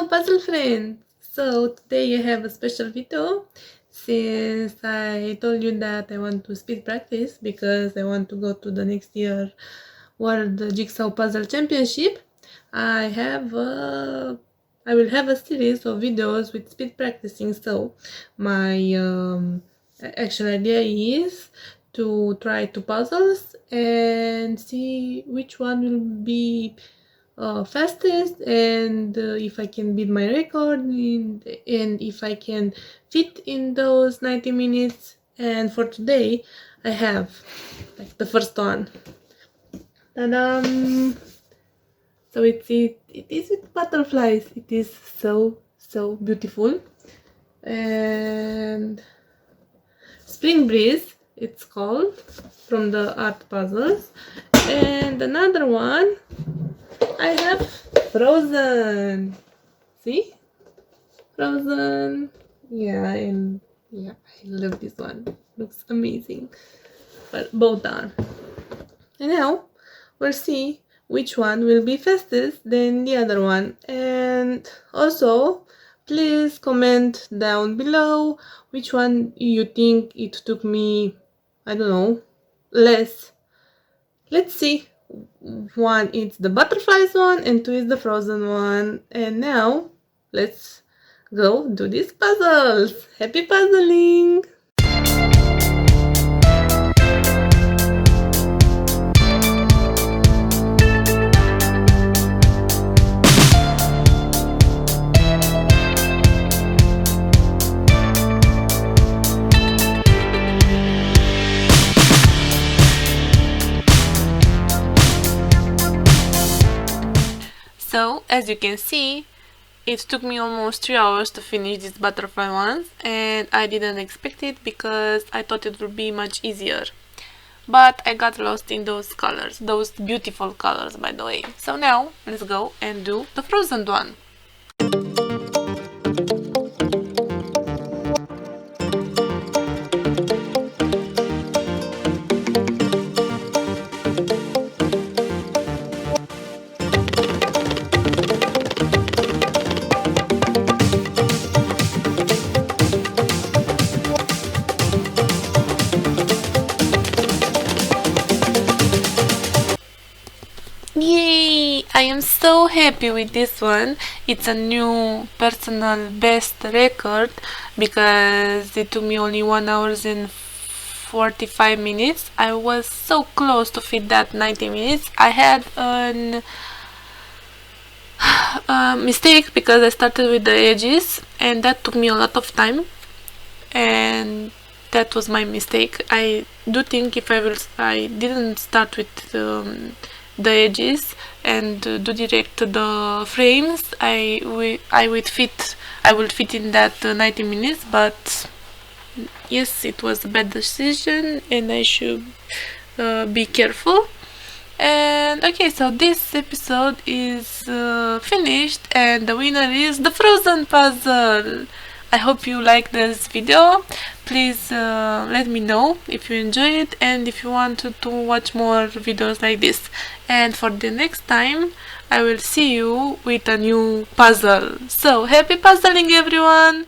Hello puzzle friends! So today I have a special video since I told you that I want to speed practice because I want to go to the next year World Jigsaw Puzzle Championship. I will have a series of videos with speed practicing, so my actual idea is to try two puzzles and see which one will be fastest, and if I can beat my record, and if I can fit in those 90 minutes. And for today I have like the first one. Ta-da! So it is with butterflies. It is so beautiful. And Spring Breeze it's called, from the art puzzles. And another one I have Frozen. See? Frozen. Yeah, and yeah, I love this one. Looks amazing. But both are. And now we'll see which one will be fastest than the other one. And also, please comment down below which one you think it took me, I don't know, less. Let's see. One is the butterflies one and two is the frozen one. And now let's go do these puzzles. Happy puzzling! So, as you can see, it took me almost 3 hours to finish these butterfly ones, and I didn't expect it because I thought it would be much easier. But I got lost in those colors, those beautiful colors, by the way. So now, let's go and do the frozen one. Yay! I am so happy with this one. It's a new personal best record because it took me only 1 hour and 45 minutes. I was so close to fit that 90 minutes. I had a mistake because I started with the edges, and that took me a lot of time, and that was my mistake. I do think if I didn't start with the edges and do direct the frames, I will fit in that 90 minutes. But yes, it was a bad decision and I should be careful. And okay, so this episode is finished, and the winner is the frozen puzzle. I hope you like this video. Please let me know if you enjoy it and if you want to watch more videos like this. And for the next time, I will see you with a new puzzle. So happy puzzling, everyone!